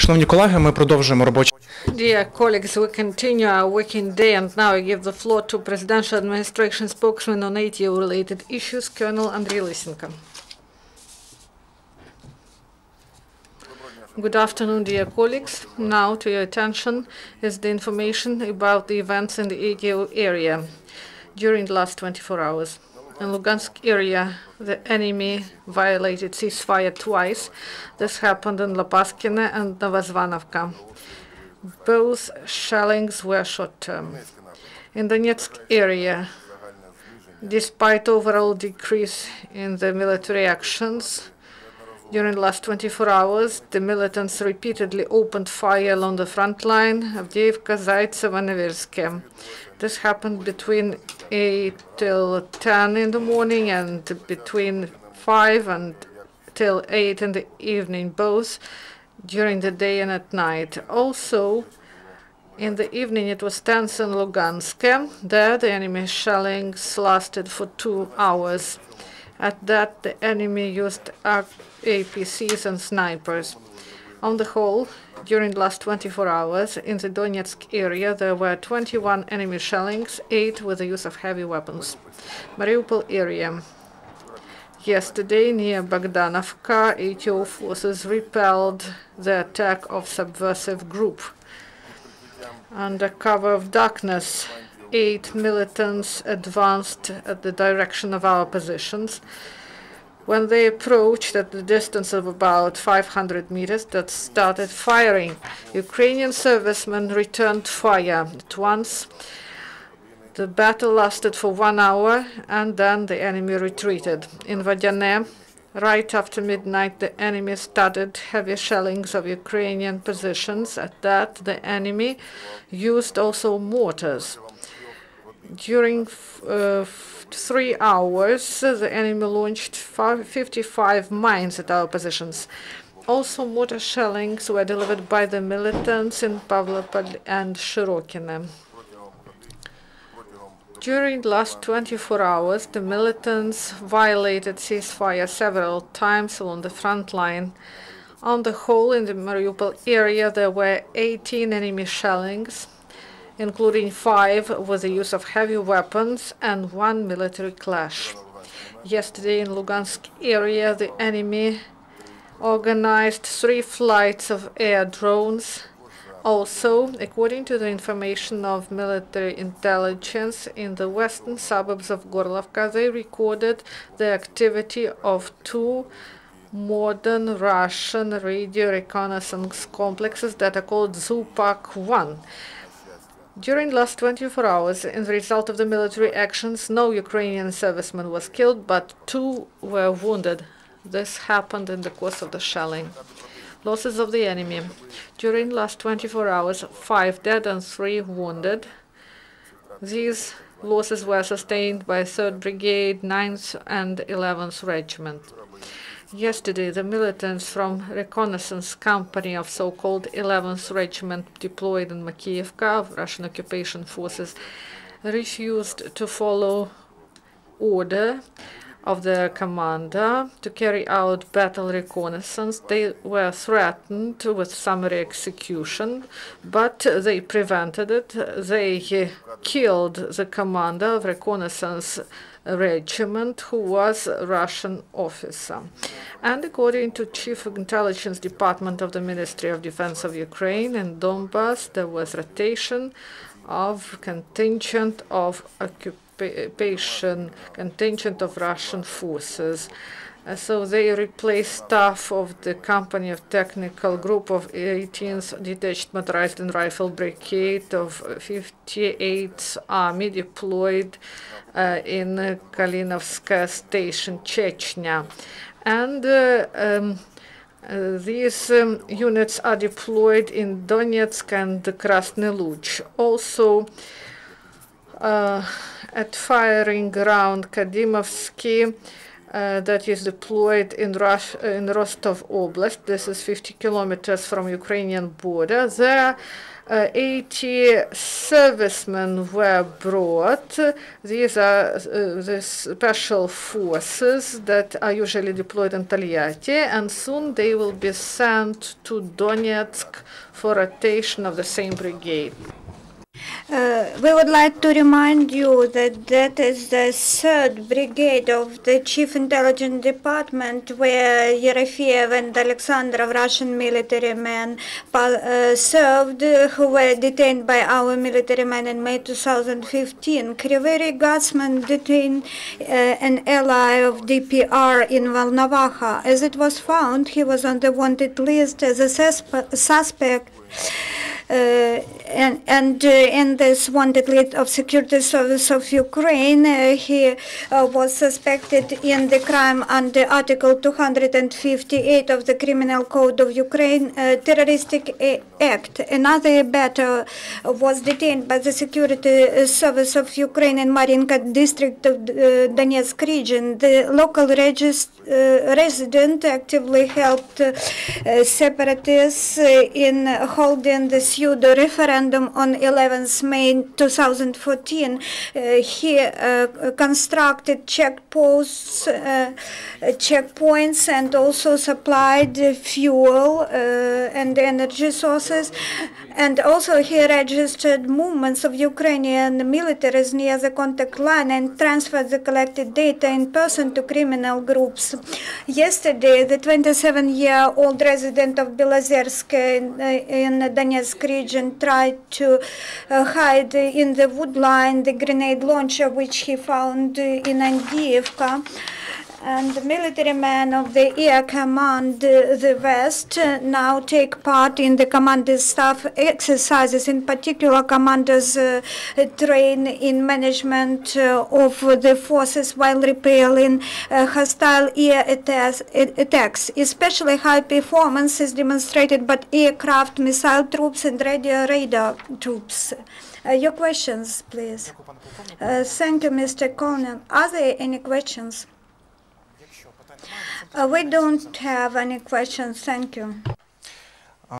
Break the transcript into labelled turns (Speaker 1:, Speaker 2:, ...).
Speaker 1: Шановні колеги, ми продовжуємо робочий.
Speaker 2: Dear colleagues, we continue our working day, and now I give the floor to Presidential Administration spokesman on ATO-related issues, Colonel Andriy Lysenko. Good afternoon, dear colleagues. Now to your attention is the information about the events in the ATO area during the last 24 hours. In Lugansk area, the enemy violated ceasefire twice. This happened in Lopaskine and Novozvanovka. Both shellings were short-term. In the Donetsk area, despite overall decrease in the military actions, during the last 24 hours, the militants repeatedly opened fire along the front line of Avdiivka, Zaitsevo, and Neversky. This happened between 8 till 10 in the morning and between 5 and till 8 in the evening, both during the day and at night. Also, in the evening, it was tense in Lugansk. There, the enemy shellings lasted for 2 hours. At that, the enemy used APCs and snipers. On the whole, during the last 24 hours, in the Donetsk area, there were 21 enemy shellings, 8 with the use of heavy weapons. Mariupol area. Yesterday, near Bogdanovka, ATO forces repelled the attack of subversive group. Under cover of darkness, 8 militants advanced at the direction of our positions. When they approached at the distance of about 500 meters, that started firing. Ukrainian servicemen returned fire at once. The battle lasted for 1 hour, and then the enemy retreated. In Vodyane, right after midnight, the enemy started heavy shellings of Ukrainian positions. At that, the enemy used also mortars. During 3 hours, the enemy launched 55 mines at our positions. Also, mortar shellings were delivered by the militants in Pavlopol and Shirokine. During the last 24 hours, the militants violated ceasefire several times along the front line. On the whole, in the Mariupol area, there were 18 enemy shellings, including 5 with the use of heavy weapons and 1 military clash. Yesterday in Lugansk area, the enemy organized 3 flights of air drones. Also, according to the information of military intelligence, in the western suburbs of Gorlovka, they recorded the activity of 2 modern Russian radio reconnaissance complexes that are called Zupak-1. During the last 24 hours, in the result of the military actions, no Ukrainian serviceman was killed, but 2 were wounded. This happened in the course of the shelling. Losses of the enemy. During the last 24 hours, 5 dead and 3 wounded. These losses were sustained by 3rd Brigade, 9th and 11th Regiment. Yesterday, the militants from reconnaissance company of so-called 11th Regiment deployed in Makiivka of Russian occupation forces refused to follow order of their commander to carry out battle reconnaissance. They were threatened with summary execution, but they prevented it. They killed the commander of reconnaissance regiment, who was a Russian officer. And according to Chief of Intelligence Department of the Ministry of Defense of Ukraine in Donbass, there was rotation of contingent of contingent of Russian forces. So they replaced staff of the Company of Technical Group of 18th Detached Motorized and Rifle Brigade of 58th Army deployed in Kalinovskaya Station, Chechnya. And these units are deployed in Donetsk and Krasny Luch. Also, at firing ground Kadimovsky, that is deployed in Rostov Oblast. This is 50 kilometers from Ukrainian border. There 80 servicemen were brought. These are the special forces that are usually deployed in Taliati, and soon they will be sent to Donetsk for rotation of the same brigade.
Speaker 3: We would like to remind you that that is the 3rd Brigade of the Chief Intelligence Department, where Yerefiev and Alexandrov, Russian military men, served, who were detained by our military men in May 2015. Kryvyi Guardsman detained an ally of DPR in Volnovakha. As it was found, he was on the wanted list as a suspect. And in this wanted list of Security Service of Ukraine, he was suspected in the crime under Article 258 of the Criminal Code of Ukraine, Terroristic Act. Another battle was detained by the Security Service of Ukraine in Marinka district of Donetsk region. The local resident actively helped separatists in holding the pseudo referendum on 11th May 2014. He constructed checkpoints and also supplied fuel and energy sources. And also he registered movements of Ukrainian militaries near the contact line and transferred the collected data in person to criminal groups. Yesterday, the 27-year-old resident of Belozersk in Donetsk region tried to hide in the wood line the grenade launcher which he found in Andriivka. And the military men of the Air Command, the West, now take part in the commander's staff exercises. In particular, commanders train in management of the forces while repelling hostile air attacks. Especially high performance is demonstrated by aircraft, missile troops, and radar troops. Your questions, please. Thank you, Mr. Colonel. Are there any questions? We don't have any questions. Thank you.